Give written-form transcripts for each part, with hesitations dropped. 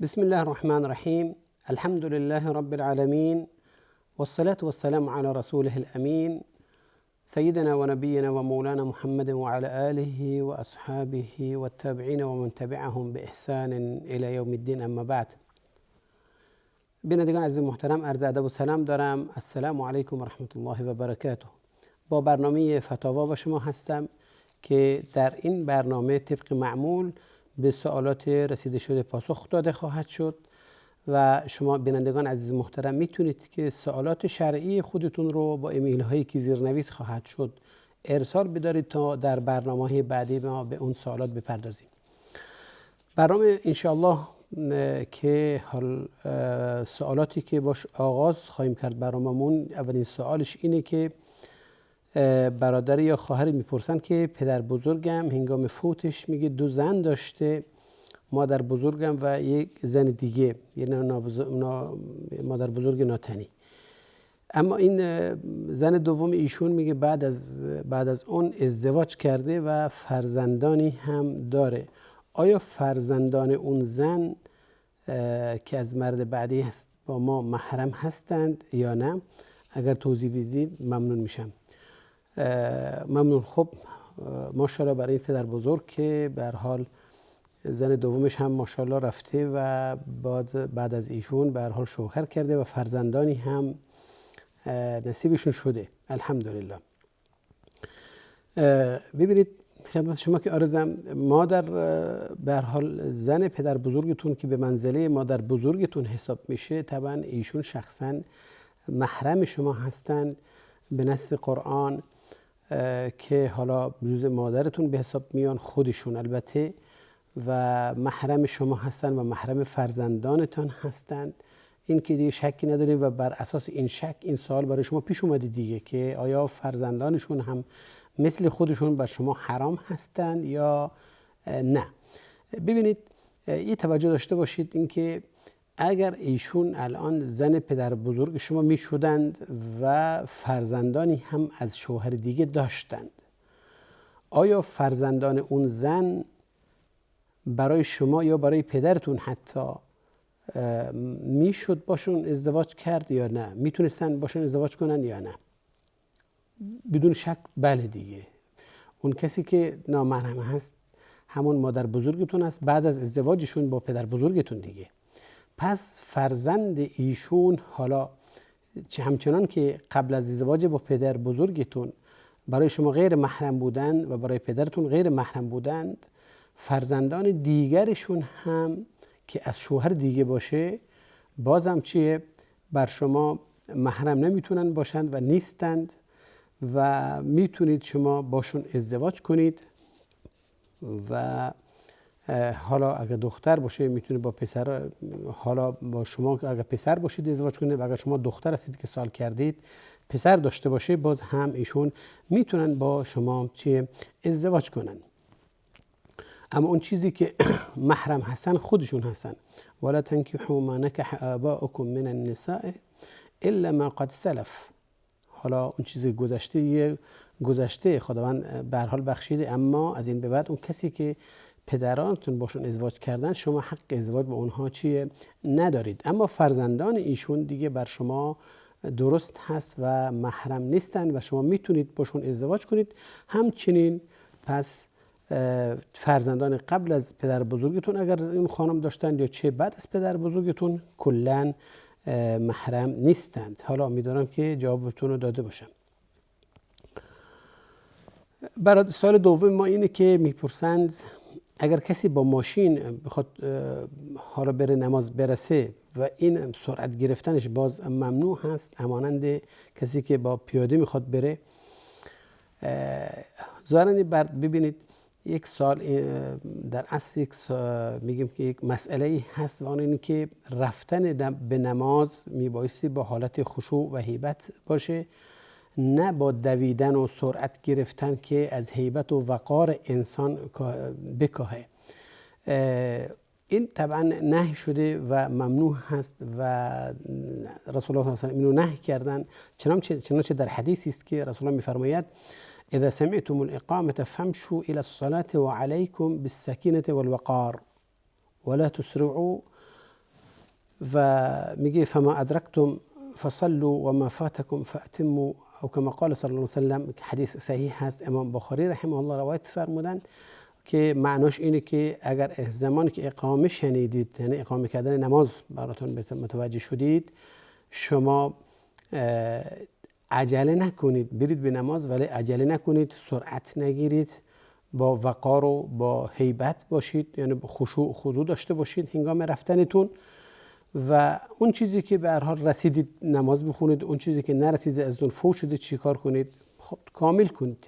بسم الله الرحمن الرحيم. الحمد لله رب العالمين، والصلاة والسلام على رسوله الأمين سيدنا ونبينا ومولانا محمد وعلى آله وأصحابه والتابعين ومن تبعهم بإحسان إلى يوم الدين. اما بعد، بینندگان عزیز محترم، عرض ادب و سلام دارم. السلام علیکم و رحمت الله و برکاته. با برنامه فتاوا با شما هستم که در این برنامه طبق معمول به سوالات رسیده شده پاسخ داده خواهد شد و شما بینندگان عزیز محترم میتونید که سوالات شرعی خودتون رو با ایمیل هایی که زیرنویس خواهد شد ارسال بدارید تا در برنامه بعدی ما به اون سوالات بپردازیم. برنامه انشاءالله که حال سوالاتی که باش آغاز خواهیم کرد برنامه‌مون، اولین سوالش اینه که برادر یا خواهری میپرسن که پدر بزرگم هنگام فوتش میگه 2 زن داشته، مادر بزرگم و یک زن دیگه، یعنی مادر بزرگ ناتنی. اما این زن دوم ایشون میگه بعد از اون ازدواج کرده و فرزندانی هم داره. آیا فرزندان اون زن که از مرد بعدی هست با ما محرم هستند یا نه؟ اگر توضیح بدید ممنون میشم. ممنون. خب ماشاءالله برای این پدر بزرگ که به هر حال زن دومش هم ماشاءالله رفته و بعد از ایشون به هر حال شوهر کرده و فرزندانی هم نصیبشون شده، الحمدلله. ببینید خدمت شما که عرضم، مادر به هر حال زن پدر بزرگتون که به منزله مادر بزرگتون حساب میشه، طبعا ایشون شخصا محرم شما هستند به نص قرآن که حالا جز مادرتون به حساب میان خودشون البته، و محرم شما هستند و محرم فرزندانتان هستند. این که دیگه شکی نداریم و بر اساس این شک این سوال برای شما پیش اومده دیگه که آیا فرزندانشون هم مثل خودشون بر شما حرام هستند یا نه. ببینید یه توجه داشته باشید اینکه اگر ایشون الان زن پدر بزرگ شما می شدند و فرزندانی هم از شوهر دیگه داشتند، آیا فرزندان اون زن برای شما یا برای پدرتون حتی می شد باشون ازدواج کرد یا نه؟ میتونستن باشون ازدواج کنن یا نه؟ بدون شک بله دیگه. اون کسی که نامحرم هست همون مادر بزرگتون است بعد از ازدواجشون با پدر بزرگتون دیگه. پس فرزند ایشون حالا همچنان که قبل از ازدواج با پدر بزرگتون برای شما غیر محرم بودند و برای پدرتون غیر محرم بودند، فرزندان دیگرشون هم که از شوهر دیگه باشه بازم چیه؟ بر شما محرم نمیتونن باشند و نیستند و میتونید شما باشون ازدواج کنید. و حالا اگر دختر باشه میتونه با پسر، حالا با شما اگر پسر باشید ازدواج کنید و اگر شما دختر هستید که سال کردید پسر داشته باشه باز هم ایشون میتونن با شما چیه؟ ازدواج کنن. اما اون چیزی که محرم هستن خودشون هستن. ولا تنکحوا ما نکح آباؤکم من النساء الا ما قد سلف. حالا اون چیز گذشته خداوند به هر حال بخشیده، اما از این به بعد اون کسی که پدرانتون باشون ازدواج کردن شما حق ازدواج با اونها چیه؟ ندارید. اما فرزندان ایشون دیگه بر شما درست هست و محرم نیستن و شما میتونید باشون ازدواج کنید. همچنین پس فرزندان قبل از پدر بزرگتون اگر این خانم داشتن یا چه بعد از پدر بزرگتون کلن محرم نیستند. حالا امیدوارم که جوابتون رو داده باشم. برای سوال دوم ما اینه که میپرسند اگر کسی با ماشین بخواد حالا بره نماز برسه و این سرعت گرفتنش باز ممنوع هست، همانند کسی که با پیاده میخواد بره. ظاهراً ببینید یک سال در اصل میگیم که یک مسئله هست و آن این که رفتن به نماز میبایستی با حالت خشوع و هیبت باشه، نه با دویدن و سرعت گرفتن که از هیبت و وقار انسان بکاهه. این طبعا نهی شده و ممنوع هست و رسول الله صلی الله علیه و آله اینو نهی کردن. چنانچه در حدیثی است که رسول الله میفرماید اذا سمعتم الاقامه فامشوا الى الصلاه وعليكم بالسكينه والوقار ولا تسرعوا و میگه فما ادرکتم فصلوا و ما فاتکم فاتموا، او کما قال صلی الله علیه و سلم، حدیث صحیح هست، امام بخاری رحمه الله روایت فرمودن که معناش اینه که اگر زمانی که اقامه شنیدید، یعنی اقامه کردن نماز براتون متوجه شدید، شما عجله نکنید برید به نماز، ولی عجله نکنید، سرعت نگیرید، با وقار و با هیبت باشید، یعنی با خشوع و خضوع داشته باشید هنگام رفتنتون، و اون چیزی که به هر حال رسیدید نماز بخونید، اون چیزی که نرسیده از اون فوت شده چیکار کنید؟ خب کامل کنید.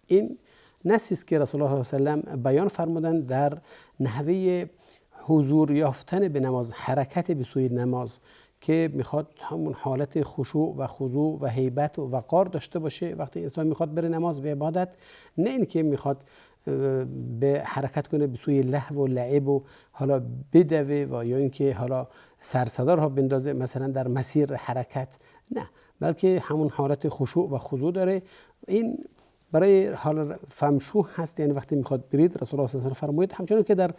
این نصی است که رسول الله صلی الله علیه و سلم بیان فرمودن در نحوه حضور یافتن به نماز، حرکت به سوی نماز، که میخواد همون حالت خشوع و خضوع و هیبت و وقار داشته باشه وقتی انسان میخواد بره نماز به عبادت، نه اینکه میخواد به حرکت کنه به سوی لهو و لعب و حالا بدوه و یا اینکه حالا سرصدا را بندازه مثلا در مسیر حرکت، نه، بلکه همون حالت خشوع و خضوع داره. این برای حال فمشو هست، یعنی وقتی میخواد برید رسول الله صلی الله علیه و آله فرمود، همچنان که در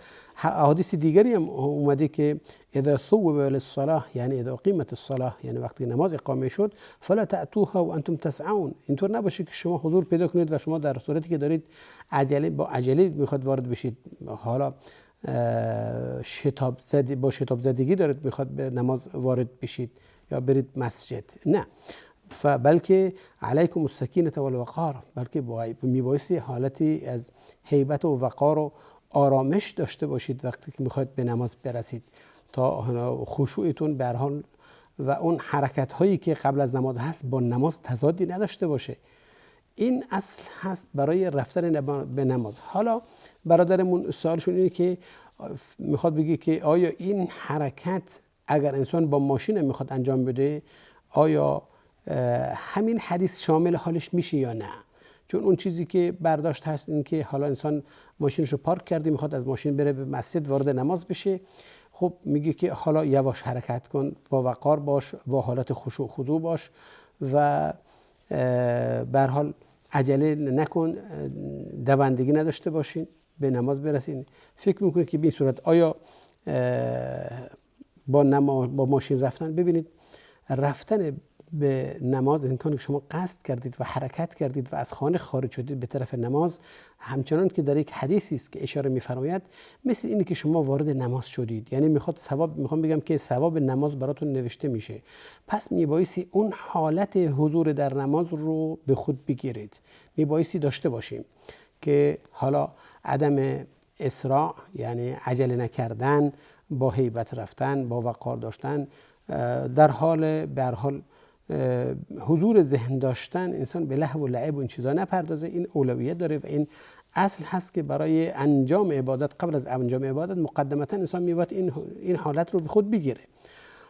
احادیث دیگری هم اومده که اذا ثوب للصلاه، یعنی اذا اقیمت الصلاه، یعنی وقتی نماز اقامه شد، فلا تأتوها وانتم تسعون، اینطور نباشه که شما حضور پیدا کنید و شما در صورتی که دارید با عجله میخواد وارد بشید، حالا با شتاب زدگی دارید میخواد به نماز وارد بشید یا برید مسجد، نه، بلکه علیکم السکینه و الوقار، بلکه میبایستی حالتی از هیبت و وقار و آرامش داشته باشید وقتی که میخواید به نماز برسید، تا خشوعتون به هر حال و اون حرکت هایی که قبل از نماز هست با نماز تضادی نداشته باشه. این اصل هست برای رفتن به نماز. حالا برادرمون سوالشون اینه که میخواد بگه که آیا این حرکت اگر انسان با ماشین میخواد انجام بده، آیا همین حدیث شامل حالش میشه یا نه؟ چون اون چیزی که برداشت هست این که حالا انسان ماشینش رو پارک کرده میخواد از ماشین بره به مسجد وارد نماز بشه، خب میگه که حالا یواش حرکت کن، با وقار باش، با حالت خشوع و خضوع باش و به هر حال عجله نکن، دوندگی نداشته باشین، به نماز برسین. فکر میکنید که به این صورت آیا با ماشین رفتن، ببینید رفتن به نماز امکانی که شما قصد کردید و حرکت کردید و از خانه خارج شدید به طرف نماز، همچنان که در یک حدیثی است که اشاره می‌فرماید مثل اینه که شما وارد نماز شدید، یعنی میخوام بگم که ثواب نماز براتون نوشته میشه. پس میبایستی اون حالت حضور در نماز رو به خود بگیرید، میبایستی داشته باشیم که حالا عدم اسراع، یعنی عجله نکردن، با هیبت رفتن، با وقار داشتن، در حال به هر حال حضور ذهن داشتن، انسان به لهو و لعب و این چیزا نپردازه، این اولویت داره و این اصل هست که برای انجام عبادت، قبل از انجام عبادت مقدمتا انسان میباید این حالت رو به خود بگیره.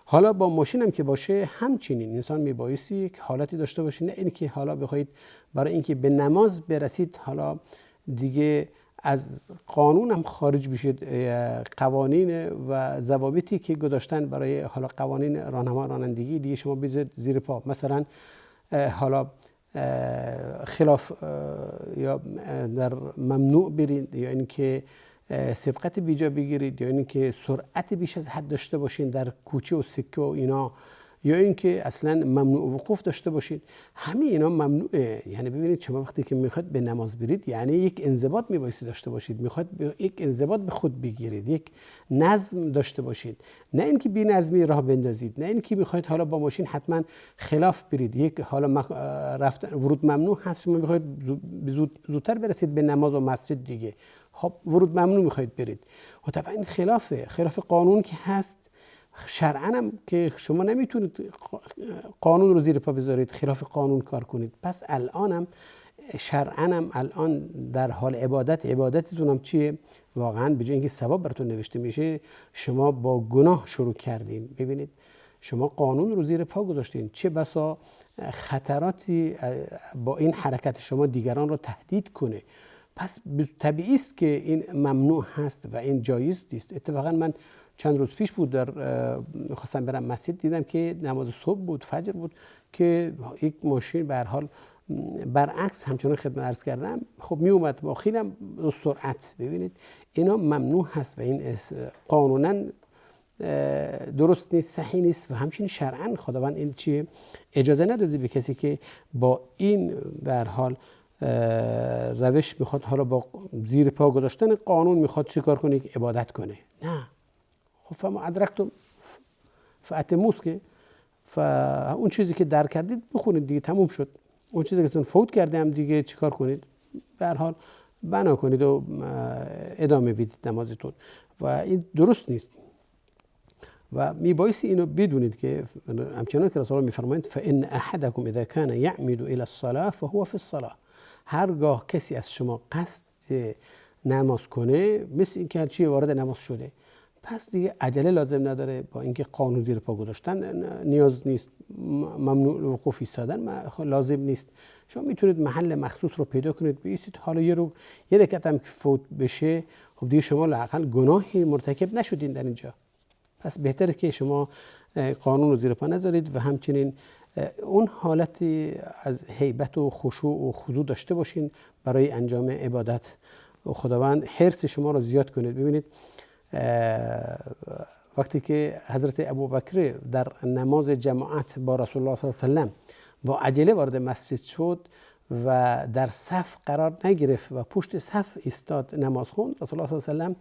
حالا با ماشین هم که باشه همچنین انسان میبایستی یک حالتی داشته باشه، نه اینکه حالا بخواید برای اینکه به نماز برسید حالا دیگه از قانون هم خارج بشید، قوانین و ضوابطی که گذاشتن برای حالا قوانین رانندگی دیگه شما بذارید زیر پا، مثلا حالا خلاف یا در ممنوع برید، یا اینکه سبقت بیجا بگیرید، یا اینکه سرعت بیش از حد داشته باشین در کوچه و سکه و اینا، یا اینکه اصلا ممنوع وقوف داشته باشید. همه اینا ممنوعه. یعنی ببینید شما وقتی که میخواد به نماز برید، یعنی یک انضباط میبایستی داشته باشید، میخواد یک انضباط به خود بگیرید، یک نظم داشته باشید، نه اینکه بی نظمی راه بندازید، نه اینکه میخواید حالا با ماشین حتما خلاف برید، یک حالا رفتن ورود ممنوع هست، شما میخواید زودتر برسید به نماز و مسجد دیگه، خب ورود ممنوع میخواید برید، و طبعا این خلاف قانون که هست. شرعاً هم که شما نمیتونید قانون رو زیر پا بذارید، خلاف قانون کار کنید. پس الان هم شرعاً هم الان در حال عبادتتون هم چیه؟ واقعاً به جای اینکه ثواب براتون نوشته میشه، شما با گناه شروع کردین. ببینید شما قانون رو زیر پا گذاشتین، چه بسا خطراتی با این حرکت شما دیگران رو تهدید کنه. پس طبیعی است که این ممنوع هست و این جایز نیست. اتفاقاً من چند روز پیش بود خواستم برم مسجد، دیدم که نماز صبح بود، فجر بود، که یک ماشین به هر حال برعکس همچنان خدمت عرض کردم خب می اومد با خیلی سرعت. ببینید اینا ممنوع هست و این قانونا درست نیست، صحیح نیست و همچنین شرعاً خداوند این چیه اجازه نداده به کسی که با این به هر حال روش میخواد حالا با زیر پا گذاشتن قانون میخواد چیکار کنه که عبادت کنه. نه، خب فما ادرکتم فاتموس که اون چیزی که در کردید بخونید دیگه، تموم شد. اون چیزی که فوت کرده هم دیگه چیکار کنید؟ به هر حال بنا کنید و ادامه بدید نمازتون و این درست نیست و میبایستی اینو بدونید که همچنان که رسول الله میفرمایند فان احدکم اذا کان یعمد الى الصلاه فهو في الصلاه. هرگاه کسی از شما قصد نماز کنه مثل این که هرچی وارد نماز شده، پس دیگه عجله لازم نداره، با اینکه قانون زیر پا گذاشتن نیاز نیست، ممنوع وقوف ایستادن لازم نیست. شما میتونید محل مخصوص رو پیدا کنید بایستید. حالا یه رکعت هم که فوت بشه، خب دیگه شما لااقل گناهی مرتکب نشدین در اینجا، پس بهتره که شما قانون رو زیر پا نذارید و همچنین اون حالتی از هیبت و خشوع و خضوع داشته باشین برای انجام عبادت و خداوند حرص شما رو زیاد کنید. ببینید وقتی که حضرت ابوبکر در نماز جماعت با رسول الله صلی الله علیه و سلم با عجله وارد مسجد شد و در صف قرار نگرفت و پشت صف ایستاد نماز خوند، رسول الله صلی الله علیه و سلم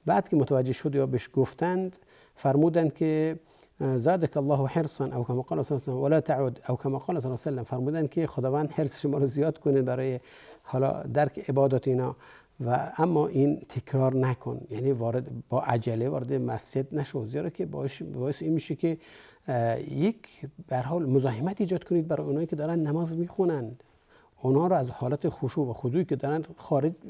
بعد که متوجه شد یا بهش گفتند فرمودند که زادک الله حرصا او کما قال صلی الله علیه و ولا تعود او کما قال صلی الله علیه و فرمودند که خداوند حرص شما رو زیاد کنه برای حالا درک عبادات اینا و اما این تکرار نکن، یعنی با عجله وارد مسجد نشو، زیرا که باعث این میشه که یک به هر حال مزاحمت ایجاد کنید برای اونایی که دارن نماز میخونن، اونا رو از حالت خشوع و خضوعی که دارن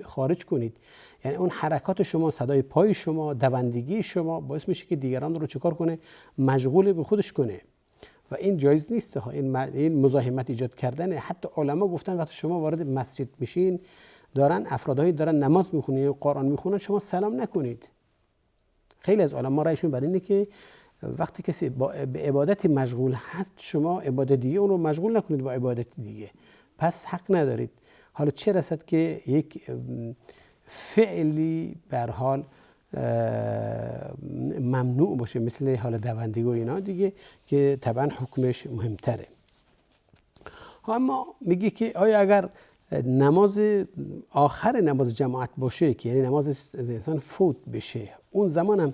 خارج کنید. یعنی اون حرکات شما، صدای پای شما، دوندگی شما باعث میشه که دیگران رو چکار کنه؟ مشغول به خودش کنه و این جایز نیست. این مزاحمت ایجاد کردنه. حتی علما گفتن وقتی شما وارد مسجد میشین افرادهایی دارن نماز میخونن یا قرآن میخونن، شما سلام نکنید. خیلی از علما رایشون بر اینه که وقتی کسی به عبادت مشغول هست، شما عبادت دیگه اون رو مشغول نکنید با عبادت دیگه، پس حق ندارید. حالا چه رسد که یک فعلی به هر حال ممنوع باشه مثل حال دوندگی و اینا دیگه که طبعا حکمش مهمتره. اما میگه که آیا اگر نماز آخر نماز جماعت باشه که یعنی نماز از انسان فوت بشه، اون زمان هم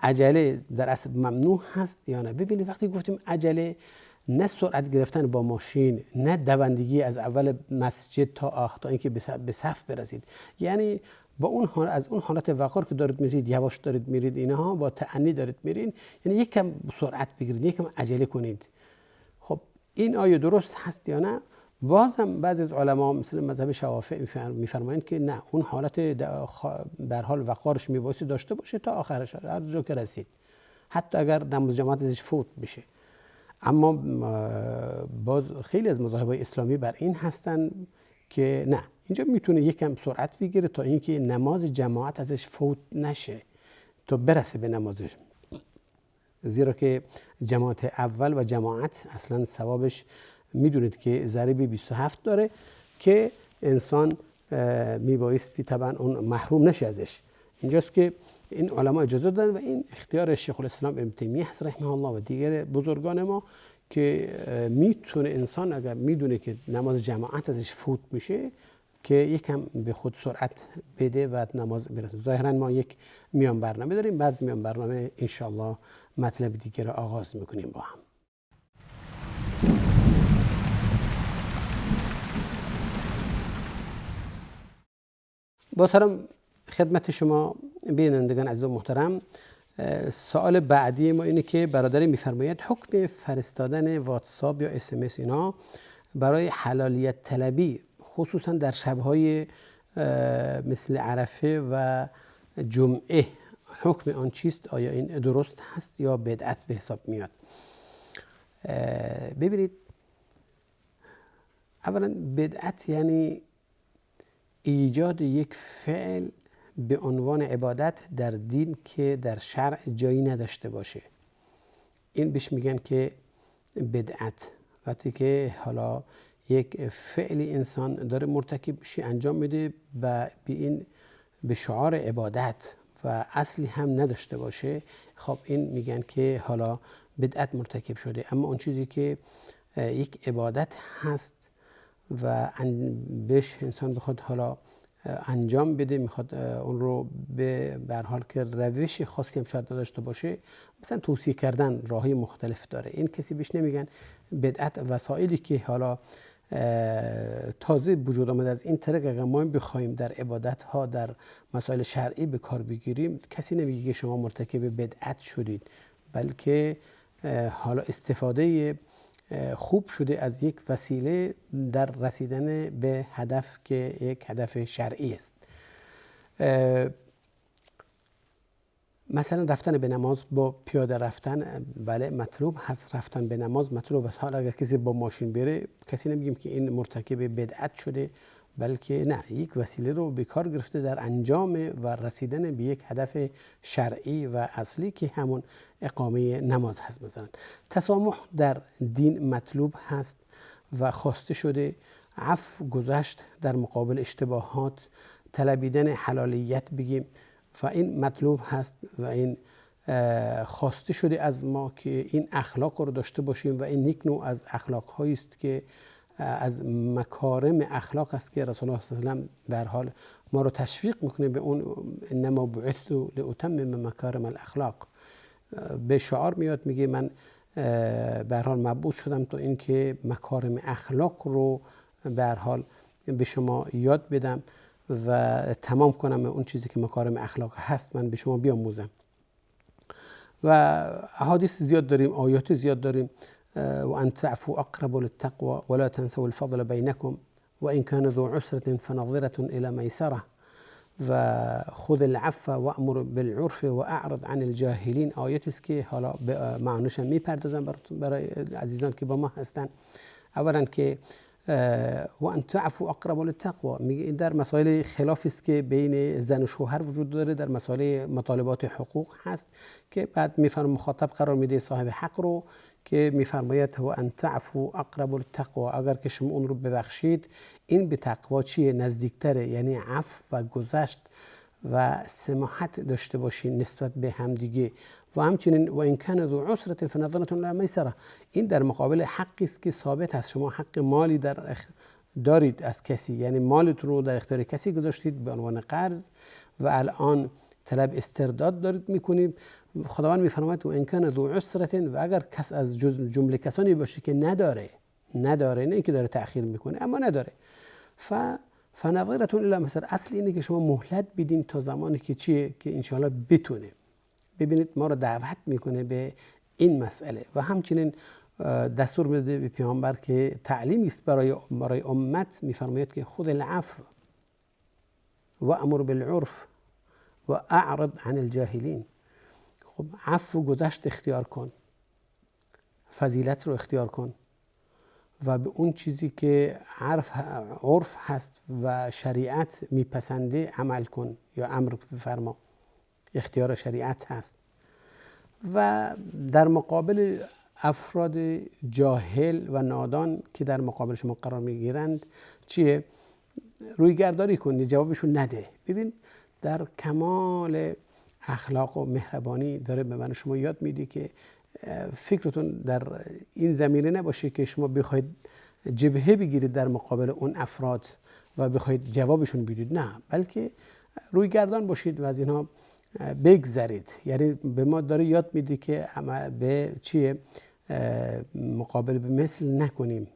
عجله در اصل ممنوع هست یا نه؟ ببینید وقتی گفتیم عجله، نه سرعت گرفتن با ماشین، نه دوندگی از اول مسجد تا اینکه به صف برسید، یعنی با اون از اون حالت وقار که دارید میرید، یواش دارید میرید، اینها با تأنی دارید میرین، یعنی یک کم سرعت بگیرید، یک کم عجله کنید. خب این آیا درست هست یا نه؟ بازم بعضی از علما مثل مذهب شافعی میفرمایند که نه، اون حالت به هر حال وقارش میبایستی داشته باشه تا آخرش، هر جا که رسید، حتی اگر نماز جماعت ازش فوت بشه. اما باز خیلی از مذاهب‌های اسلامی بر این هستن که نه، اینجا میتونه یکم سرعت بگیره تا اینکه نماز جماعت ازش فوت نشه، تا برسه به نمازش، زیرا که جماعت اول و جماعت اصلا ثوابش میدونید که ضریب 27 داره که انسان میبایستی طبعا اون محروم نشه ازش. اینجاست که این علما اجازه دادن و این اختیار شیخ الاسلام ابن تیمیه هست رحمه الله و دیگر بزرگان ما که میتونه انسان اگر میدونه که نماز جماعت ازش فوت میشه که یکم به خود سرعت بده و نماز برسه. ظاهرا ما یک میان برنامه داریم، بعد میان برنامه انشالله مطلب دیگر رو آغاز میکنیم با هم. با سلام خدمت شما بینندگان عزیز و محترم. سوال بعدی ما اینه که برادری میفرماید حکم فرستادن واتساپ یا SMS اینا برای حلالیت طلبی خصوصا در شبهای مثل عرفه و جمعه حکم آن چیست؟ آیا این درست هست یا بدعت به حساب میاد؟ ببینید، اولا بدعت یعنی ایجاد یک فعل به عنوان عبادت در دین که در شرع جایی نداشته باشه. این بهش میگن که بدعت. وقتی که حالا یک فعلی انسان داره مرتکب میشه، انجام میده و به شعار عبادت و اصلی هم نداشته باشه، خب این میگن که حالا بدعت مرتکب شده. اما اون چیزی که یک عبادت هست و بهش انسان بخواد حالا انجام بده، میخواد اون رو به هر حال که روش خاصی هم شاید نداشته باشه، مثلا توصیه کردن راهی مختلف داره، این کسی بهش نمیگن بدعت. وسایلی که حالا تازه وجود آمده از این طریق، اگر ما بخوایم در عبادت ها در مسائل شرعی به کار بگیریم، کسی نمیگه که شما مرتکب بدعت شدید، بلکه حالا استفاده خوب شده از یک وسیله در رسیدن به هدف که یک هدف شرعی است. مثلا رفتن به نماز با پیاده رفتن، بله مطلوب هست، رفتن به نماز مطلوب است. حالا اگر کسی با ماشین بره، کسی نمیگیم که این مرتکب بدعت شده، بلکه نه، یک وسیله رو به کار گرفته در انجام و رسیدن به یک هدف شرعی و اصلی که همون اقامه نماز هست. مثلا تسامح در دین مطلوب هست و خواسته شده، عفو گذشت در مقابل اشتباهات، طلبیدن حلالیت بگیم، و این مطلوب هست و این خواسته شده از ما که این اخلاق رو داشته باشیم و این یک نوع از اخلاق هایی است که از مکارم اخلاق است که رسول الله صلی الله علیه و آله به هر حال ما رو تشویق میکنه به اون، انما بعثت لاتمم مکارم الاخلاق. به شعار میاد، میگه من به هر حال مبعوث شدم تا این که مکارم اخلاق رو به هر حال به شما یاد بدم و تمام کنم اون چیزی که مکارم اخلاق هست من به شما بیاموزم. و احادیث زیاد داریم، آیات زیاد داریم. و ان تعفوا اقرب للتقوى ولا تنسوا الفضل بينكم وان كان ذو عسرة فنظرة الى ميسرة و خذ العفو وامر بالعرف واعرض عن الجاهلین. آیاتی است که حالا به معنیش میپردازم برای عزیزان که با ما هستن. اولا که و ان تعفوا اقرب للتقوى، میگه در مسائل خلافی است که بین زن و شوهر وجود داره، در مسائل مطالبات حقوق هست که بعد میفرم مخاطب قرار میده صاحب حق رو که میفرماید و ان تعفوا اقرب للتقوى، اگر که شما اون رو ببخشید این به تقوا چیه؟ نزدیکتره. یعنی عفو و گذشت و سماحت داشته باشین نسبت به همدیگه. و همچنین و این کان ذو عسرة فنظرة الی میسرة، این در مقابل حقی است که ثابت است. شما حق مالی دارید از کسی، یعنی مالتون رو در اختیار کسی گذاشتید به عنوان قرض و الان طلب استرداد دارید میکنید. خداوند میفرماید و ان کان ذو عسرة، و اگر کس از جمله کسانی باشه که نداره، نه اینکه داره تأخیر میکنه اما نداره، فنظرة الی میسرة، اصل اینه که شما مهلت بدین تا زمانی که چیه که انشاءالله بتونه. ببینید ما رو دعوت میکنه به این مسئله و همچنین دستور میده به پیامبر که تعلیمی است برای امت، میفرماید که خذ العفو و امر بالعرف و اعرض عن الجاهلین. خب عفو گذشت اختیار کن، فضیلت رو اختیار کن و به اون چیزی که عرف هست و شریعت میپسنده عمل کن یا امر بفرما، اختیار شریعت هست. و در مقابل افراد جاهل و نادان که در مقابل شما قرار میگیرند چیه؟ روی گرداری کنی، جوابشون نده. ببین در کمال اخلاق و مهربانی داره به من شما یاد میده که فکرتون در این زمینه نباشه که شما بخواید جبهه بگیرید در مقابل اون افراد و بخواید جوابشون بدید، نه، بلکه روی گردان باشید و از اینها بگذرید. یعنی به ما داره یاد میده که به چیه؟ مقابل به مثل نکنیم.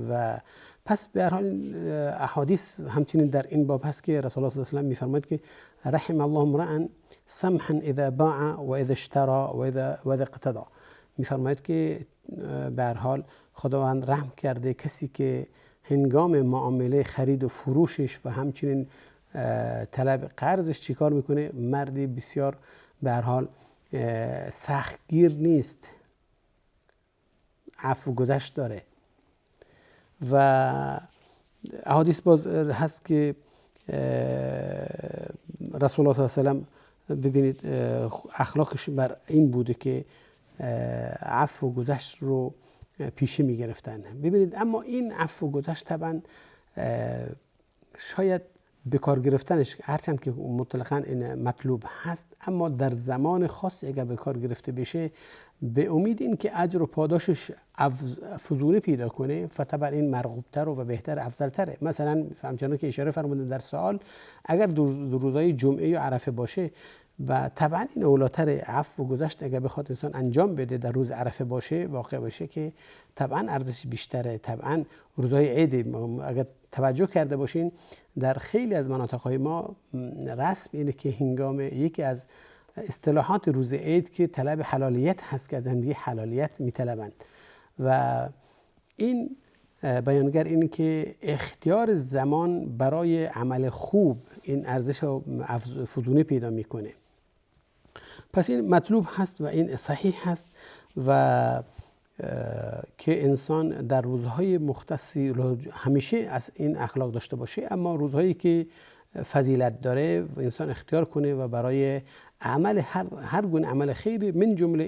و پس به هر حال احادیث همچنین در این باب هست که رسول الله صلی الله علیه و آله میفرماید که رحم الله امرأ سمحا اذا باع و اذا اشترى و اذا اقتضى. میفرماید که به هر حال خداوند رحم کرده کسی که هنگام معامله خرید و فروشش و همچنین طلب قرضش چیکار میکنه؟ مردی بسیار به هر حال سختگیر نیست، عفو گذشت داره. و احادیث باز هست که رسول الله صلی الله علیه و آله ببینید اخلاقش بر این بوده که عفو گذشت رو پیشی میگرفتن. ببینید اما این عفو گذشت طبعا شاید به کار گرفتنش هرچند که مطلقاً این مطلوب هست، اما در زمان خاص اگر به کار گرفته بشه به امید این که اجر و پاداشش فزونی پیدا کنه، فطبعا این مرغوبتر و بهتر افضلتره. مثلا همچنان که اشاره فرمودن در سوال، اگر روزهای جمعه یا عرفه باشه و طبعا این اولاتر عفو و گذشت اگر بخواد انسان انجام بده در روز عرفه باشه، واقع باشه که طبعا ارزش بیشتره. طبعا روزهای عید اگر توجه کرده باشین در خیلی از مناطق‌های ما رسم اینه که هنگام یکی از اصطلاحات روز عید که طلب حلالیت هست که از هم دیگه حلالیت میطلبند و این بیانگر اینه که اختیار زمان برای عمل خوب این ارزش فزونی پیدا میکنه. پس این مطلوب هست و این صحیح هست و که انسان در روزهای مختصی همیشه از این اخلاق داشته باشه، اما روزهایی که فضیلت داره انسان اختیار کنه و برای عمل هر گونه عمل خیری من جمله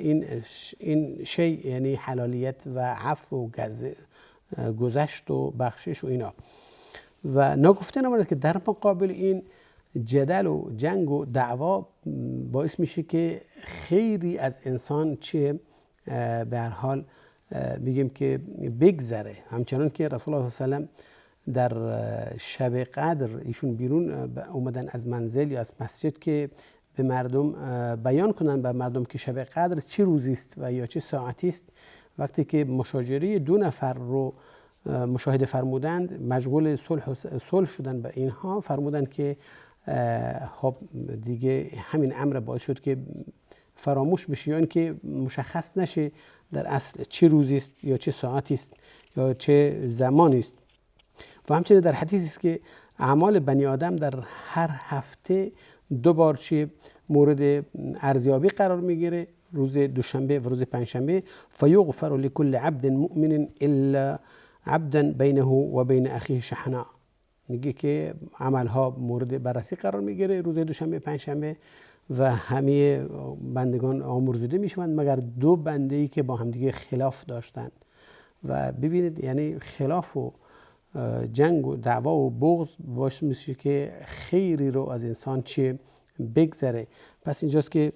این شی یعنی حلالیت و عفو و گذشت و بخشش و اینا. و ناگفته نماند که در مقابل این جدل و جنگ و دعوا باعث میشه که خیری از انسان چه به هر حال میگیم که بگذره. همچنان که رسول الله صلی الله علیه و سلم در شب قدر ایشون بیرون اومدن از منزل یا از مسجد که به مردم بیان کنن بر مردم که شب قدر چه روزی است و یا چه ساعتی است. وقتی که مشاجره 2 نفر رو مشاهده فرمودند، مشغول صلح شدن به اینها، فرمودند که خب دیگه همین امر باعث شد که فراموش بشه یا اینکه مشخص نشه در اصل چه روزی است یا چه ساعتی است یا چه زمانی است. و همچنین در حدیثی است که اعمال بنی آدم در هر هفته 2 بار چه مورد ارزیابی قرار میگیره، روز دوشنبه و روز پنجشنبه. فیغفر لكل عبد مؤمن الا عبدا بینه و بین اخیه شحناء. میگه که عملها مورد بررسی قرار میگیره روز دوشنبه پنجشنبه و همه بندگان آمرزیده میشوند مگر 2 بنده‌ای که با همدیگه خلاف داشتند. و ببینید یعنی خلاف و جنگ و دعوا و بغض باعث میشه که خیری رو از انسان چه بگذره. پس اینجاست که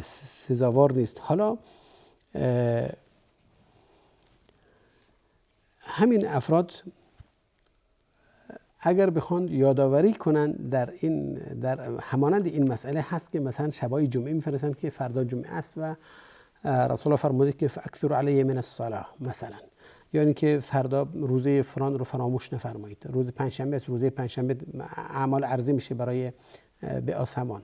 سزاوار نیست. حالا همین افراد اگر بخوان یادآوری کنن در همانند این مسئله هست که مثلا شبای جمعه میفرستن که فردا جمعه است و رسول الله فرموده که فاکثر علی من الصلاه مثلا، یعنی که فردا روزه فلان رو فراموش نفرمایید، روز پنجشنبه است، روزه پنجشنبه اعمال عرضه میشه برای به آسمان.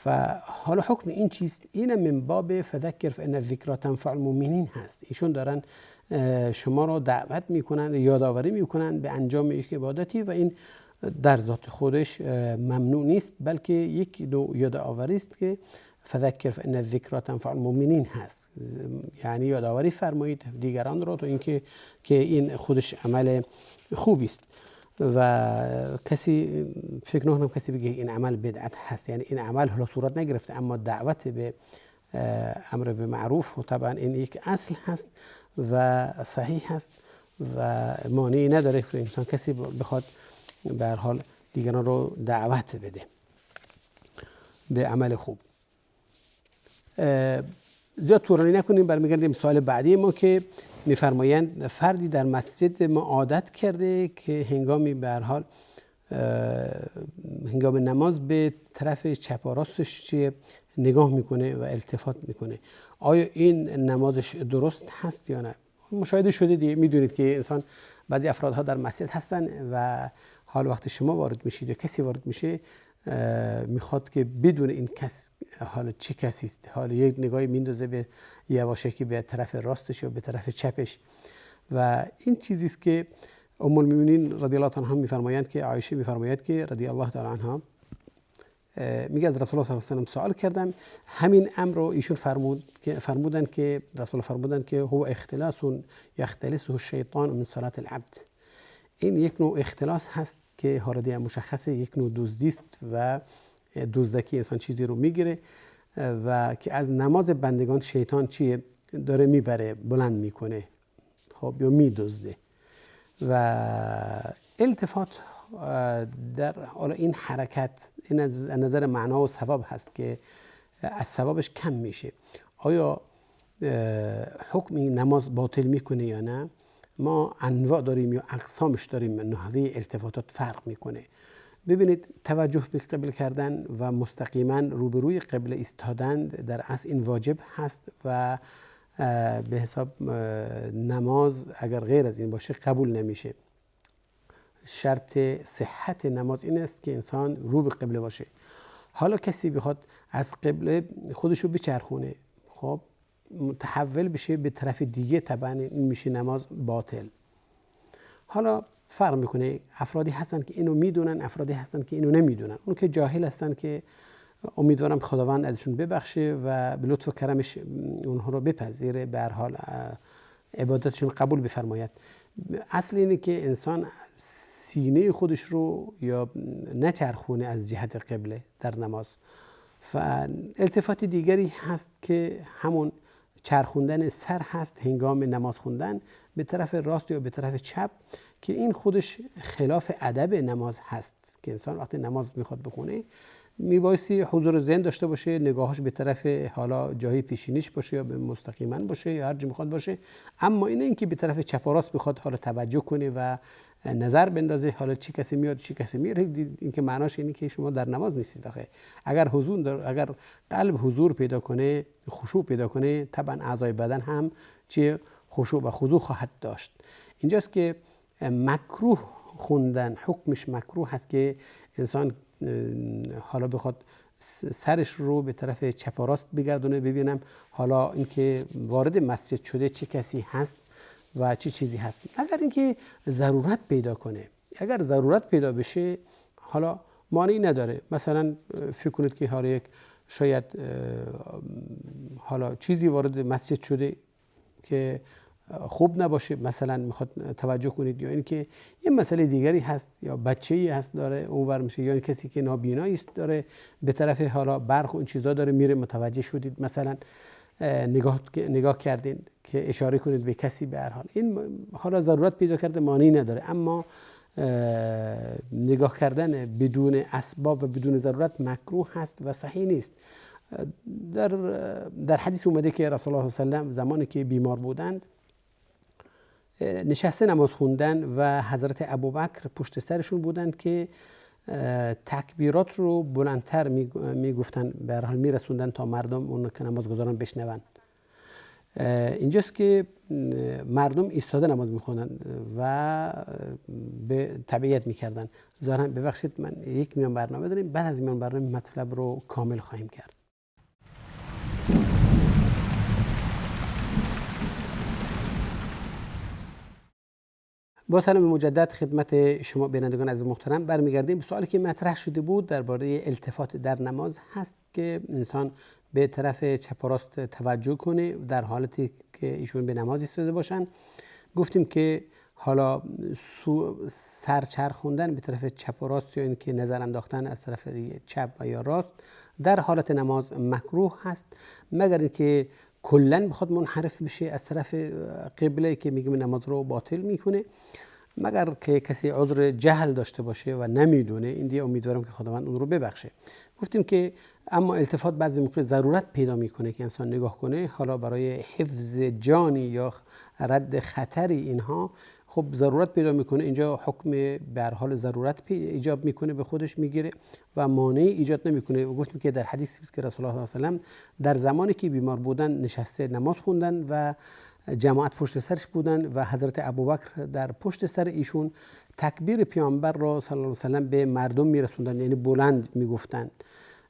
و حالا حکم این چیست؟ این من باب فذکر فان الذکری تنفع المؤمنین هست. ایشون دارن شما رو دعوت میکنن، یادآوری میکنن به انجام یک عبادتی و این در ذات خودش ممنوع نیست، بلکه یک نوع یادآوری است که فذکر فان الذکری تنفع المؤمنین هست. یعنی یادآوری فرمایید دیگران رو تو اینکه که این خودش عمل خوبی است و کسی فکر نکنم کسی بگه این عمل بدعت هست. یعنی این عمل حالا صورت نگرفته اما دعوت به امر به معروف و طبعا این یک اصل هست و صحیح هست و مانعی نداره که انسان کسی بخواد به هر حال دیگران رو دعوت بده به عمل خوب. زیاد طولانی نکنیم، برمیگردیم سوال بعدی ما که میفرمایند فردی در مسجد ما عادت کرده که هنگامی به هر حال هنگام نماز به طرف چپ و راستش نگاه میکنه و التفات میکنه. آیا این نمازش درست هست یا نه؟ مشاهده شده دیگه، میدونید که انسان بعضی افرادها در مسجد هستن و حال وقت شما وارد میشید یا کسی وارد میشه میخواد که بدون این کس حالا چه کسی است، حالا یک نگاهی میندازه به یواشکی به طرف راستش یا به طرف چپش و این چیزی است که ام المؤمنین رضی الله عنها میفرمایند که عایشه میفرماید که رضی الله تعالی عنها میگه از رسول الله صلی الله علیه و سلم سوال کردم، همین امر رو ایشون فرمودن که رسول الله فرمودن که هو اختلاس یختلسه الشیطان من صلاة العبد. این یک نوع اختلاس هست که حالا مشخصه یک نوع دزدی است و دزدکی انسان چیزی رو میگیره و که از نماز بندگان شیطان چیه داره میبره بلند میکنه خب یا میدزده. و التفات در این حرکت این از نظر معنا و ثواب هست که از ثوابش کم میشه. آیا حکم نماز باطل میکنه یا نه؟ ما انواع داریم یا اقسامش داریم، نحوه التفاتات فرق میکنه. ببینید، توجه به قبله کردن و مستقیما روبروی قبله ایستادن در اصل این واجب هست و به حساب نماز اگر غیر از این باشه قبول نمیشه. شرط صحت نماز این است که انسان رو به قبله باشه. حالا کسی بخواد از قبله خودشو بچرخونه، خب متحول بشه به طرف دیگه، طبعا این میشه نماز باطل. حالا فرق میکنه، افرادی هستن که اینو میدونن، افرادی هستن که اینو نمیدونن. اون که جاهل هستن که امیدوارم خداوند ازشون ببخشه و به لطف و کرمش اونها رو بپذیره، به هر حال عبادتشون قبول بفرماید. اصل اینه که انسان سینه خودش رو یا نچرخونه از جهت قبله در نماز. و التفات دیگری هست که همون چرخوندن سر هست هنگام نماز خوندن به طرف راست یا به طرف چپ، که این خودش خلاف ادب نماز هست که انسان وقتی نماز میخواد بخونه میبایستی حضور ذهن داشته باشه، نگاهش به طرف حالا جایی پیشینیش باشه یا به مستقیما باشه یا هر جا میخواد باشه. اما اینکه به طرف چپ و راست بخواد حالا توجه کنه و نظر بندازه حالا چی کسی میاد چی کسی میره، این که معناش اینه که شما در نماز نیستید. اگر اگر قلب حضور پیدا کنه، خشوع پیدا کنه، طبعا اعضای بدن هم چه خشوع و خضوع خواهد داشت. اینجاست که مکروه خوندن حکمش مکروه هست که انسان حالا بخواد سرش رو به طرف چپ و راست بگردونه، ببینم حالا اینکه وارد مسجد شده چه کسی هست و چه چیزی هست. اگر اینکه ضرورت پیدا کنه، اگر ضرورت پیدا بشه حالا مانعی نداره. مثلا فکر کنید که حالا یک شاید حالا چیزی وارد مسجد شده که خوب نباشه، مثلا میخواد توجه کنید، یا اینکه یه مسئله دیگری هست، یا بچه‌ای هست داره اونور میشه، یا این کسی که نابینایی است داره به طرف حالا برق و این چیزا داره میره، متوجه شدید مثلا نگاه کردین که اشاره کنید به کسی، به هر حال این حالا ضرورت پیدا کرده مانعی نداره. اما نگاه کردن بدون اسباب و بدون ضرورت مکروه هست و صحیح نیست. در حدیث اومده که رسول الله صلی الله علیه و سلم زمانی که بیمار بودند نشسته نماز خوندن و حضرت ابوبکر پشت سرشون بودند که تکبیرات رو بلندتر میگفتن، به هر حال میرسوندن تا مردم اون که نمازگزاران بشنون. اینجاست که مردم ایستاده نماز میخوندن و به تبعیت میکردن. ظاهرا ببخشید من یک میان برنامه داریم، بعد از میان برنامه مطلب رو کامل خواهیم کرد. با سلام مجدد خدمت شما بینندگان عزیز محترم برمیگردیم به سوالی که مطرح شده بود درباره التفات در نماز هست که انسان به طرف چپ و راست توجه کنه در حالتی که ایشون به نماز ایستاده باشن. گفتیم که حالا سرچرخ خوندن به طرف چپ و راست یا اینکه نظر انداختن از طرف چپ و یا راست در حالت نماز مکروه هست، مگر اینکه کلاً بخواد منحرف بشه از طرف قبله که میگیم نماز رو باطل میکنه، مگر که کسی عذر جهل داشته باشه و نمیدونه. این دیگه امیدوارم که خداوند اون رو ببخشه. گفتیم که اما التفات بعضی موقع ضرورت پیدا میکنه که انسان نگاه کنه، حالا برای حفظ جانی یا رد خطری اینها، خب ضرورت پیدا میکنه. اینجا حکم به هر حال ضرورت ایجاب میکنه، به خودش میگیره و مانعی ایجاد نمیکنه. و گفتیم که در حدیثی که رسول الله صلی الله علیه و سلم در زمانی که بیمار بودن نشسته نماز خوندن و جماعت پشت سرش بودن و حضرت ابوبکر در پشت سر ایشون تکبیر پیامبر را صلی الله علیه و سلم به مردم میرسوندن، یعنی بلند میگفتند،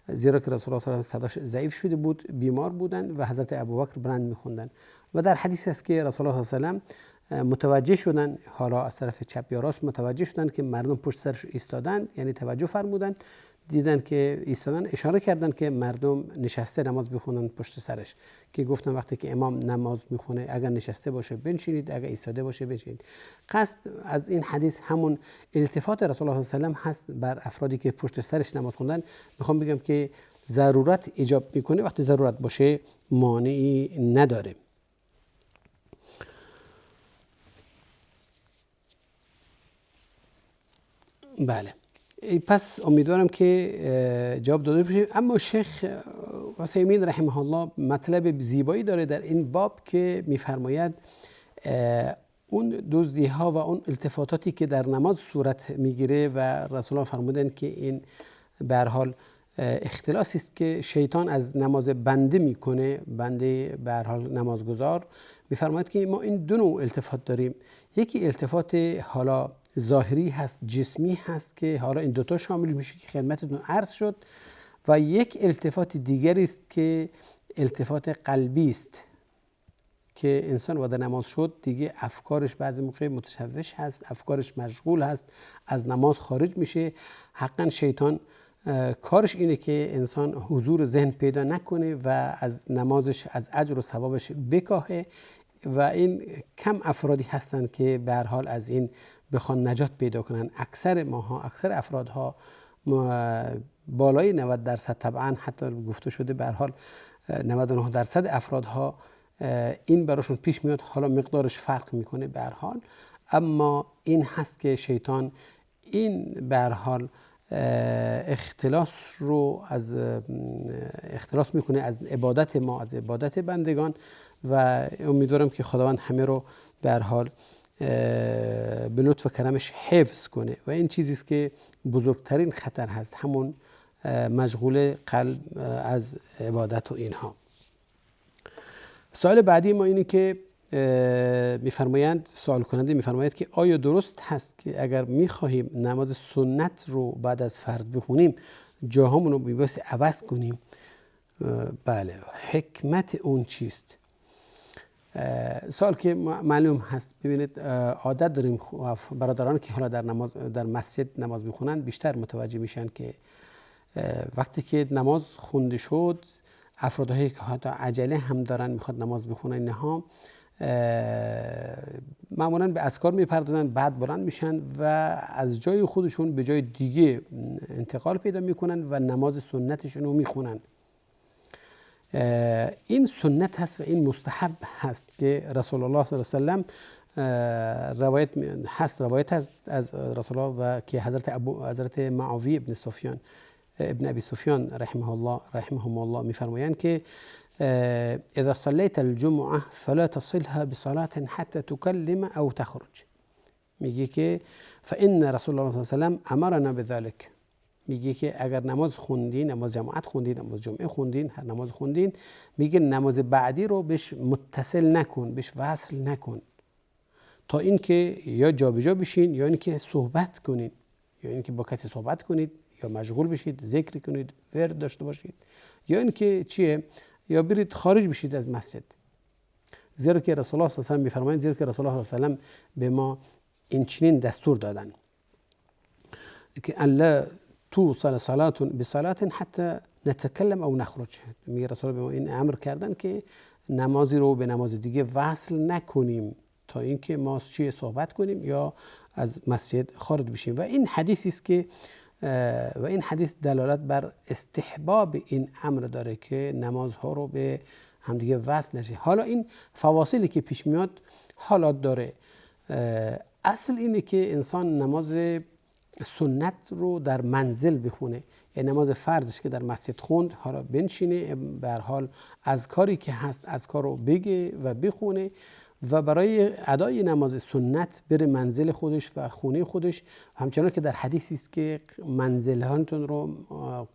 زیرا که رسول الله صلی الله علیه و سلم صداش ضعیف شده بود، بیمار بودن و حضرت ابوبکر بلند میخوندن. و در حدیث است که رسول الله صلی الله علیه و سلم متوجه شدن، حالا از طرف چپ یا راست متوجه شدن که مردم پشت سرش ایستادند، یعنی توجه فرمودن، دیدن که ایستادن، اشاره کردن که مردم نشسته نماز بخونن پشت سرش، که گفتن وقتی که امام نماز میخونه اگر نشسته باشه بنشینید، اگر ایستاده باشه بنشینید. قصد از این حدیث همون التفات رسول الله صلی الله علیه و سلم هست بر افرادی که پشت سرش نماز خوندن. میخوام بگم که ضرورت ایجاب میکنه، وقتی ضرورت باشه مانعی نداره. بله، پس امیدوارم که جواب داده باشیم. اما شیخ عثیمین رحمه الله مطلب زیبایی داره در این باب که میفرماید اون دزدی ها و اون التفاتاتی که در نماز صورت میگیره و رسول الله فرمودن که این به هر حال اختلاسی است که شیطان از نماز بنده میکنه، بنده به هر حال نمازگزار. میفرماید که ما این دو نوع التفات داریم. یکی التفات حالا ظاهری هست، جسمی هست که حالا این دوتا شامل میشه که خدمتتون عرض شد، و یک التفات دیگری است که التفات قلبی است که انسان وارد نماز شد دیگه افکارش بعضی موقع متشوش هست، افکارش مشغول هست، از نماز خارج میشه. حقا شیطان کارش اینه که انسان حضور ذهن پیدا نکنه و از نمازش، از اجر و ثوابش بکاهه، و این کم افرادی هستن که به هر حال از این بخوان نجات پیدا کنن. اکثر ماها، اکثر افرادها، بالای 90% طبعا، حتی گفته شده به هر حال 99% افرادها این براشون پیش میاد، حالا مقدارش فرق میکنه به هر حال. اما این هست که شیطان این به هر حال اختلاس میکنه از عبادت ما، از عبادت بندگان، و امیدوارم که خداوند همه رو به هر حال به لطف و کرمش حفظ کنه. و این چیزی است که بزرگترین خطر هست، همون مشغول قلب از عبادت و اینها. سوال بعدی ما اینه که میفرمایند، سوال کننده میفرماید که آیا درست هست که اگر میخواهیم نماز سنت رو بعد از فرض بخونیم جاهامون رو بی‌باعث عوض کنیم؟ بله، حکمت اون چیست؟ سوال که معلوم هست. ببینید، عادت داریم برادران که حالا در مسجد نماز میخونن بیشتر متوجه میشن که وقتی که نماز خونده شد، افرادهایی که حتی عجله هم دارن میخواد نماز بخونن، اینها معمولا به اذکار میپردازن، بعد بلند میشن و از جای خودشون به جای دیگه انتقال پیدا میکنن و نماز سنتشون رو میخونن. این سنت هست و این مستحب هست که رسول الله صلی الله علیه و سلم روایت هست از رسول الله و که حضرت معاویه ابن ابی سفیان رحمهم الله میفرمایند که اذا صلیت الجمعه فلا تصلها بصلاه حتى تكلم او تخرج. میگه که فان رسول الله صلی الله علیه و سلم امرنا بذلك. میگه که اگر نماز خوندین، نماز جماعت خوندین، نماز جمعه خوندین، هر نماز خوندین، میگه نماز بعدی رو بهش متصل نکن، بهش وصل نکن، تا اینکه یا جابجا بشین، یا اینکه صحبت کنین، یا اینکه با کسی صحبت کنید، یا مشغول بشید، ذکر کنید، ورد داشته باشید، یا اینکه چیه، یا برید خارج بشید از مسجد. زیرا که رسول الله صلی الله علیه و آله میفرمایند، زیرا که رسول الله صلی الله علیه و آله به ما این چنین دستور دادن که الا توصل صلاة بصلاة حتی نتکلم او نخرج. میگه رسول الله به ما این امر کردن که نمازی رو به نماز دیگه وصل نکنیم تا اینکه ما چیه صحبت کنیم یا از مسجد خارج بشیم. و این حدیثی است که این حدیث دلالت بر استحباب این امر داره که نمازها رو به همدیگه وصل نشه. حالا این فواصلی که پیش میاد حالات داره. اصل اینه که انسان نماز سنت رو در منزل بخونه، یعنی نماز فرضش که در مسجد خوند، حالا بنشینه، به هر حال از کاری که هست از کار رو بگه و بخونه، و برای ادای نماز سنت بره منزل خودش و خونه خودش. همچنان که در حدیثی است که منزلهاتون رو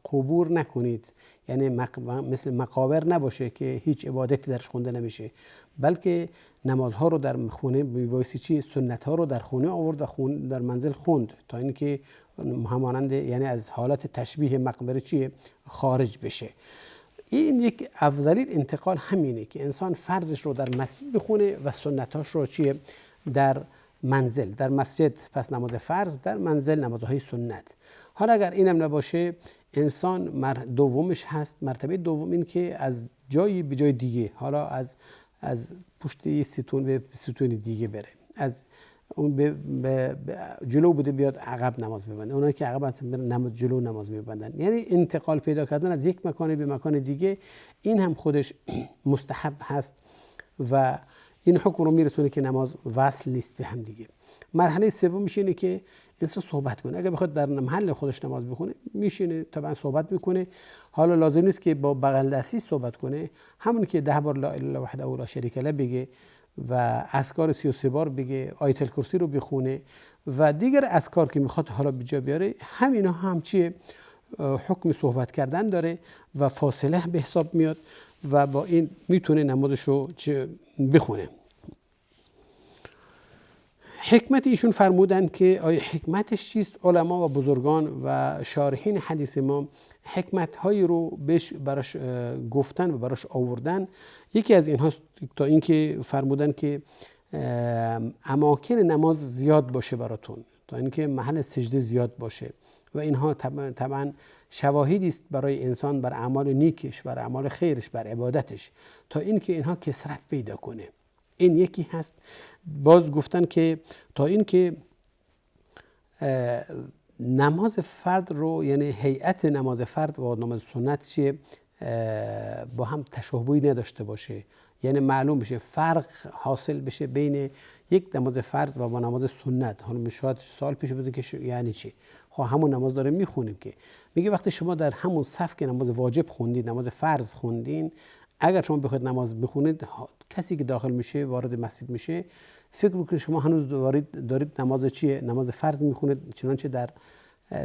قبور نکنید، یعنی مثل مقابر نباشه که هیچ عبادتی درش خونده نمیشه، بلکه نمازها رو در خونه بایستی چی سنت ها رو در خونه آورد و در منزل خوند، تا اینکه همانند یعنی از حالت تشبیه مقبره چی خارج بشه. این یک افضلین انتقال همینه که انسان فرضش رو در مسجد بخونه و سنتاش رو چیه در منزل، در مسجد پس نماز فرض، در منزل نمازهای سنت. حالا اگر اینم نباشه، انسان دومش هست، مرتبه دوم این که از جایی به جای دیگه، حالا از پشت ستون به ستون دیگه بره، از اون به جلو بوده بیاد عقب نماز ببنده، اونایی که عقب هستن برن جلو نماز میبندن. یعنی انتقال پیدا کردن از یک مکان به مکان دیگه، این هم خودش مستحب هست و این حکم رو میرسونه که نماز وصل نیست به هم دیگه. مرحله سوم میشه که انسان صحبت کنه. اگه بخواد در محل خودش نماز بخونه میشینه، طبعا صحبت میکنه. حالا لازم نیست که با بغل دستی صحبت کنه، همون که 10 بار لا اله الا الله وحده لا شریک له بگه و اذکار 33 بار بگه، آیت الکرسی رو بخونه و دیگر اذکار که میخواد حالا به جا بیاره، همینا هم چیه؟ حکم صحبت کردن داره و فاصله به حساب میاد و با این میتونه نمازش رو بخونه. حکمت ایشون فرمودن که آیا حکمتش چیست؟ علما و بزرگان و شارحین حدیث ما حکمت هایی رو براش گفتن و براش آوردن. یکی از اینها تا اینکه فرمودن که اماکن نماز زیاد باشه براتون، تا اینکه محل سجده زیاد باشه و اینها طبعا شواهدی است برای انسان بر اعمال نیکش، بر اعمال خیرش، بر عبادتش، تا اینکه اینها کثرت پیدا کنه. این یکی هست. باز گفتن که تا اینکه نماز فرد رو، یعنی هیئت نماز فرد و نماز سنت چیه، با هم تشابهی نداشته باشه، یعنی معلوم بشه، فرق حاصل بشه بین یک نماز فرض و با نماز سنت. حالا شاید سوال پیش بده که یعنی چی؟ خب همون نماز داره میخونیم که میگه وقتی شما در همون صف که نماز واجب خوندین، نماز فرض خوندین، اگر شما بخواید نماز بخونید، کسی که داخل میشه، وارد مسجد میشه، فکر بکنید شما هنوز دارید نماز چیه؟ نماز فرض میخونید، چنانچه در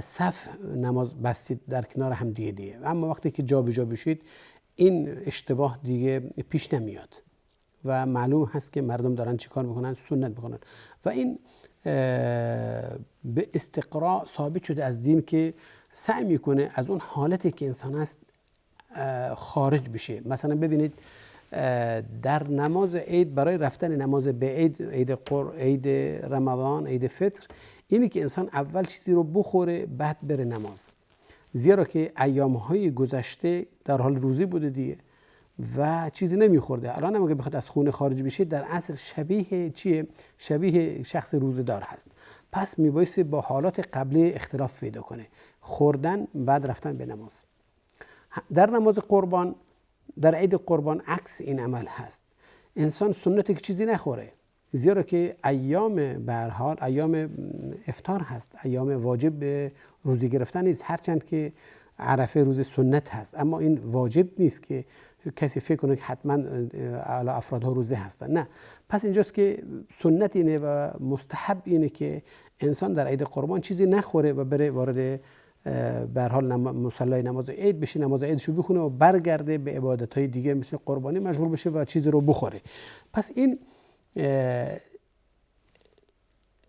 صف نماز بستید در کنار هم دیگه. اما وقتی که جا به جا بشید، این اشتباه دیگه پیش نمیاد و معلوم هست که مردم دارن چیکار میکنن؟ سنت میکنن. و این به استقراء ثابت شده از دین که سعی میکنه از اون حالتی که انسان هست خارج بشه. مثلا ببینید در نماز عید، برای رفتن نماز به عید رمضان، عید فطر، اینی که انسان اول چیزی رو بخوره بعد بره نماز، زیرا که ایام‌های گذشته در حال روزی بوده دیگه و چیزی نمیخورده. الان هم اگه بخواد از خونه خارج بشه، در اصل شبیه چیه؟ شبیه شخص روزدار هست. پس میبایسته با حالات قبلی اختلاف پیدا کنه، خوردن بعد رفتن به نماز. در نماز قربان، در عید قربان عکس این عمل هست. انسان سنتی که چیزی نخوره، زیرا که ایام به هر حال ایام افطار هست، ایام واجب به روزه گرفتن نیست، هرچند که عرفه روز سنت هست، اما این واجب نیست که کسی فکر کنه که حتما اعلی افرادها روزه هستن. نه، پس اینجاست که سنت اینه و مستحب اینه که انسان در عید قربان چیزی نخوره و بره وارد به هر حال مصلی نماز عید بشه، نماز عیدشو بخونه و برگرده به عبادت‌های دیگه مثل قربانی مشغول بشه و چیزی رو بخوره. پس این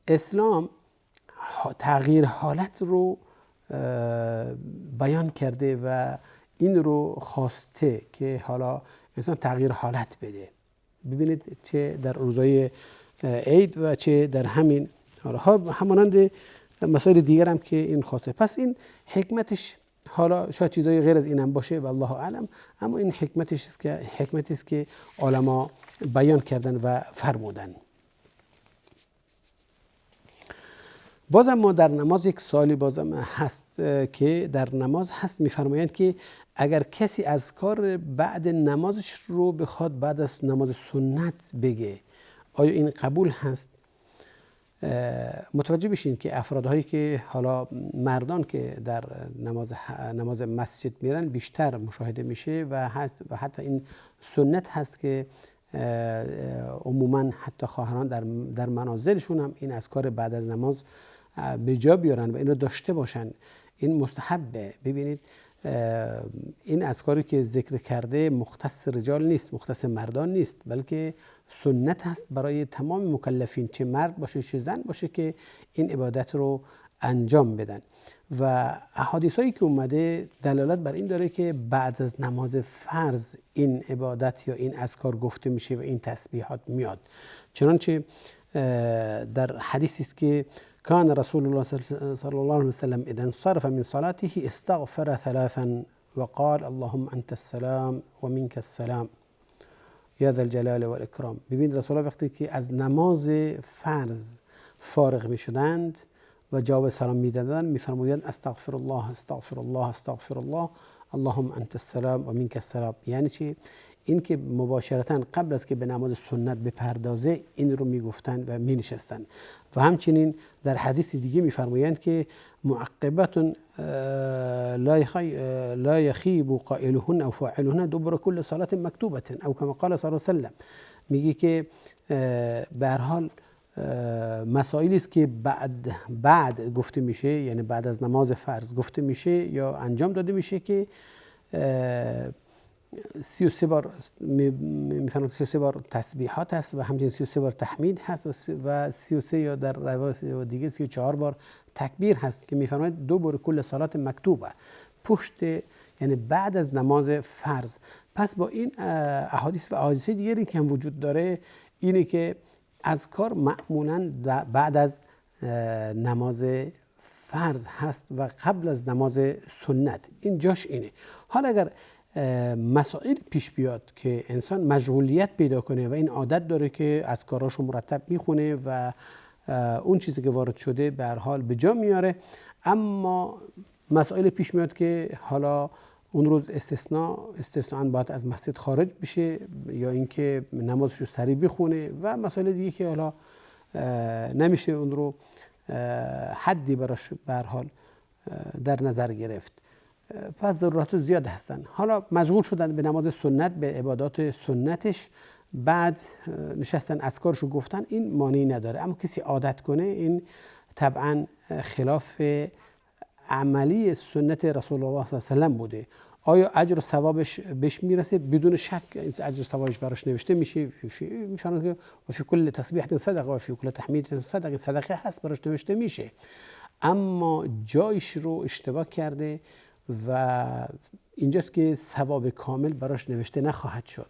اسلام تغییر حالت رو بیان کرده و این رو خواسته که حالا انسان تغییر حالت بده. ببینید چه در روزهای عید و چه در همین حالا همانند مسائل دیگر هم که این خواسته. پس این حکمتش، حالا شاید چیزای غیر از این هم باشه والله اعلم، اما این حکمتی است که علما بیان کردن و فرمودن. بازم ما در نماز یک سوالی بازم هست که در نماز هست، میفرمایند که اگر کسی اذکار بعد نمازش رو بخواد بعد از نماز سنت بگه، آیا این قبول هست؟ متوجه بشین که افرادهایی که حالا مردان که در نماز مسجد میرن بیشتر مشاهده میشه و حتی این سنت هست که عموما حتی خواهران در منازلشون هم این اذکار بعد از نماز به جا بیارن و این رو داشته باشن. این مستحبه. ببینید این اذکاری که ذکر کرده مختص رجال نیست، مختص مردان نیست، بلکه سنت هست برای تمام مکلفین، چه مرد باشه چه زن باشه، که این عبادت رو انجام بدن. و احادیثایی که اومده دلالت بر این داره که بعد از نماز فرض این عبادت یا این اذکار گفته میشه و این تسبیحات میاد. چنانچه در حدیثی است که کان رسول الله صلی الله علیه و سلم اذا انصرف من صلاته استغفر ثلاثا وقال اللهم انت السلام و منك السلام یا ذا الجلال و الاکرام. ببین رسول الله وقتی که از نماز فرض فارغ می شدند و جواب سلام می دادند میفرمایند استغفر الله استغفر الله استغفر الله اللهم انت السلام و منك السلام. یعنی چی؟ این که مباشرتا قبل از که به نماز سنت بپردازه این رو میگفتن و مینشستن. و همچنین در حدیث دیگه میفرمایند که معقبات لا یخیب قائلهن او فاعلهن دبر كل صلاة مکتوبه او کما قال صلی الله علیه و سلم. میگه که به هر حال مسائلی است که بعد گفته میشه، یعنی بعد از نماز فرض گفته میشه یا انجام داده میشه که 33 بار میفرمایند 33 بار تسبیحات هست و همچنین 33 بار تحمید هست و 33 یا در روایت دیگه 34 بار تکبیر هست که میفرمایند دبر کل صلات مکتوبه، پشت یعنی بعد از نماز فرض. پس با این احادیث و احادیث دیگری که هم وجود داره اینه که اذکار معمولاً بعد از نماز فرض هست و قبل از نماز سنت. این جاش اینه. حالا اگر مسائل پیش بیاد که انسان مشغولیت پیدا کنه و این عادت داره که اذکاراشو مرتب میخونه و اون چیزی که وارد شده به هر حال به جا میاره، اما مسائل پیش میاد که حالا اون روز استثناءً باید از مسجد خارج بشه یا اینکه نمازشو سریع بخونه و مسائل دیگه که حالا نمیشه اون رو حدی براش به هر حال در نظر گرفت. پس ضرورت زیاد هستن. حالا مشغول شدن به نماز سنت، به عبادات سنتش، بعد نشستن اذکارشو گفتن، این مانعی نداره. اما کسی عادت کنه این طبعا خلاف عملی سنت رسول الله صلی الله علیه و سلم بوده. آیا اجر و ثوابش بهش میرسه؟ بدون شک اجر و ثوابش براش نوشته میشه. میفهمن که و فی کل تسبیحه صدقه و فی کل تحمید صدقه هست براش نوشته میشه، اما جایش رو اشتباه کرده و اینجاست که ثواب کامل براش نوشته نخواهد شد.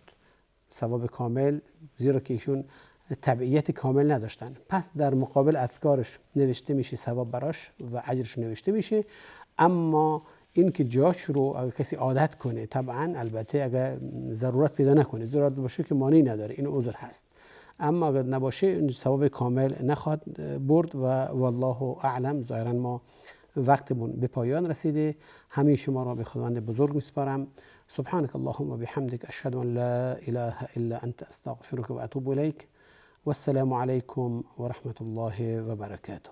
ثواب کامل، زیرا که ایشون تبعیت کامل نداشتن. پس در مقابل اذکارش نوشته میشه ثواب براش و اجرش نوشته میشه، اما این که جاش رو اگر کسی عادت کنه، طبعا البته اگر ضرورت پیدا نکنه، ضرورت باشه که مانعی نداره، این عذر هست، اما اگر نباشه این ثواب کامل نخواد برد و والله اعلم. ظاهرا ما وقتمون به پایان رسیده. همه شما را به خداوند بزرگ میسپارم. سبحانك اللهم و بحمدک، اشهد ان لا اله الا انت، استغفرك و اتوب الیک. والسلام علیکم و رحمت الله و برکاته.